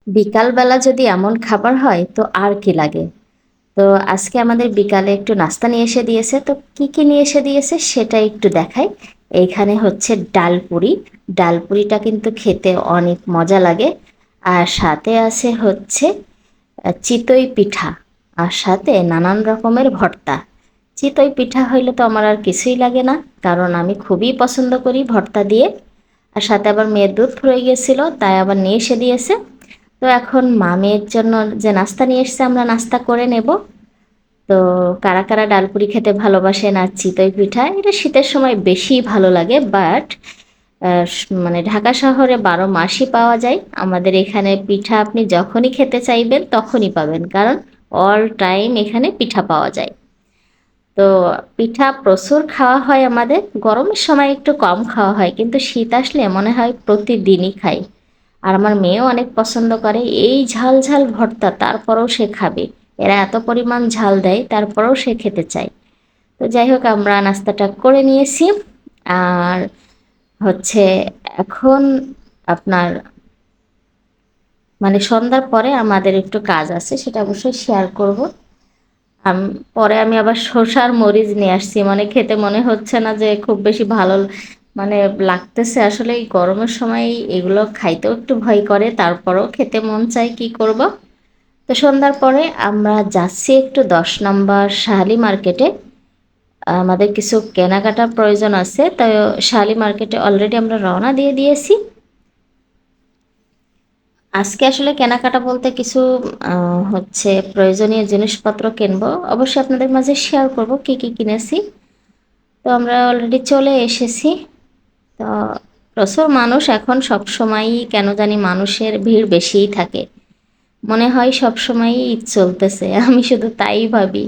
বিকালবেলা যদি এমন খাবার হয় তো আর কি লাগে। তো আজকে আমাদের বিকালে একটু নাস্তা নিয়ে এসে দিয়েছে, তো কি কি নিয়ে এসে দিয়েছে সেটা একটু দেখাই। এইখানে হচ্ছে ডাল পুরি। ডাল পুরিটা কিন্তু খেতে অনেক মজা লাগে। আর সাথে আছে হচ্ছে চিতই পিঠা। আর সাথে নানান রকমের ভর্তা। চিতই পিঠা হইলে তো আমার আর কিছুই লাগে না, কারণ আমি খুবই পছন্দ করি ভর্তা দিয়ে। আর সাথে আবার মেয়ের দুধ ফুরিয়ে গেছিল, তাই আবার নিয়ে এসে দিয়েছে। তো এখন মা মেয়ের জন্য যে নাস্তা নিয়ে এসছে আমরা নাস্তা করে নেব। তো কারা কারা ডালপুরি খেতে ভালোবাসেন আর চিতই পিঠা, এটা শীতের সময় বেশি ভালো লাগে। বাট মানে ঢাকা শহরে 12 মাসই পাওয়া যায়। আমাদের এখানে পিঠা আপনি যখনই খেতে চাইবেন তখনই পাবেন, কারণ অল টাইম এখানে পিঠা পাওয়া যায়। তো পিঠা প্রচুর খাওয়া হয় আমাদের। গরমের সময় একটু কম খাওয়া হয়, কিন্তু শীত আসলে মনে হয় প্রতিদিনই খাই। আর আমার মেয়েও অনেক পছন্দ করে এই ঝাল ঝাল ভর্তা, তারপরেও সে খাবে। এরা এত পরিমাণ ঝাল দেয় তারপরেও সে খেতে চায়। তো যাই হোক, আমরা নাস্তাটা করে নিয়েছি। আর হচ্ছে এখন আপনার মানে সন্ধ্যার পরে আমাদের একটু কাজ আছে, সেটা অবশ্যই শেয়ার করব। পরে আমি আবার শসার মরিচ নিয়ে আসছি, মানে খেতে মনে হচ্ছে না যে খুব বেশি ভালো মানে লাগতেছে। আসলে এই গরমের সময় এগুলো খাইতেও একটু ভয় করে, তারপরেও খেতে মন চায়, কি করব। তো সন্ধ্যার পরে আমরা যাচ্ছি একটু 10 নম্বর শাহালি মার্কেটে। আমাদের কিছু কেনাকাটার প্রয়োজন আছে, তাই শাহালি মার্কেটে অলরেডি আমরা রওনা দিয়ে দিয়েছি। আজকে আসলে কেনাকাটা বলতে কিছু হচ্ছে প্রয়োজনীয় জিনিসপত্র কিনবো, অবশ্যই আপনাদের মাঝে শেয়ার করব কি কি কিনেছি। তো আমরা অলরেডি চলে এসেছি। তো প্রচুর মানুষ, এখন সব সময়ই কেন জানি মানুষের ভিড় বেশিই থাকে। মনে হয় সব সময়ই ঈদ চলতেছে, আমি শুধু তাই ভাবি।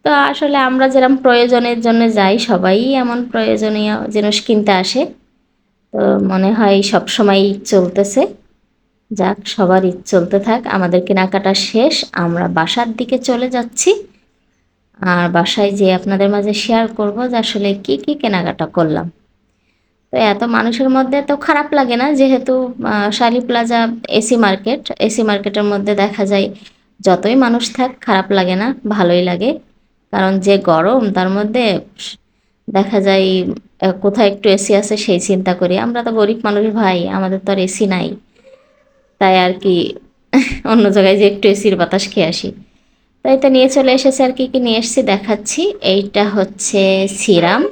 তো আসলে আমরা যেরকম প্রয়োজনের জন্য যাই, সবাই এমন প্রয়োজনীয় জিনিস কিনতে আসে। তো মনে হয় সব সময় ঈদ চলতেছে। যাক, সবার ঈদ চলতে থাক, আমাদের কেনাকাটা শেষ, আমরা বাসার দিকে চলে যাচ্ছি। আর বাসায় যেয়ে আপনাদের মাঝে শেয়ার করব যে আসলে কি কি কেনাকাটা করলাম। তো এত মানুষের মধ্যে তো খারাপ লাগে না, যেহেতু শালি প্লাজা এসি মার্কেট, এসি মার্কেটের মধ্যে দেখা যায় যতই মানুষ থাক খারাপ লাগে না, ভালোই লাগে। কারণ যে গরম তার মধ্যে দেখা যায় কোথায় একটু এসি আছে সেই চিন্তা করি। আমরা তো গরিব মানুষ ভাই, আমাদের তো আর এসি নাই। তাই আর কি অন্য জায়গায় যে একটু এসির বাতাস খেয়ে আসি। তাই তো নিয়ে চলে এসেছে। আর কি কি নিয়ে এসেছি দেখাচ্ছি। এইটা হচ্ছে সিরাম,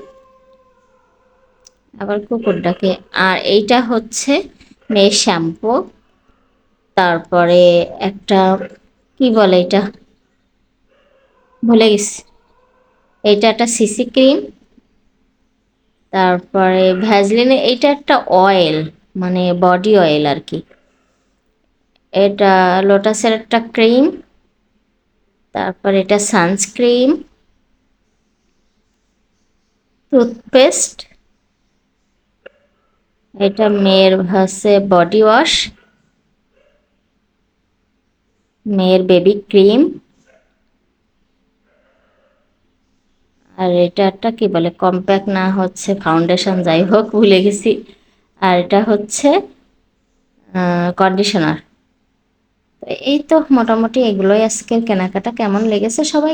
আবার কুকুর ডাকে। আর এইটা হচ্ছে মেয়ের শ্যাম্পু। তারপরে একটা কি বলে এটা, ভুলে গেছি। এইটা একটা সিসি ক্রিম। তারপরে ভ্যাজলিনে এইটা একটা অয়েল, মানে বডি অয়েল আর কি। এটা লোটাসের একটা ক্রিম। তারপর এটা সানস্ক্রিন, টুথপেস্ট। এটা মেয়ের হচ্ছে বডি ওয়াশ, মেয়ের বেবি ক্রিম। আর এটা একটা কি বলে, কম্প্যাক্ট না হচ্ছে ফাউন্ডেশন, যাই হোক ভুলে গেছি। আর এটা হচ্ছে কন্ডিশনার। তো এই তো মোটামুটি এগুলোই আজকের কেনাকাটা। কেমন লেগেছে সবাই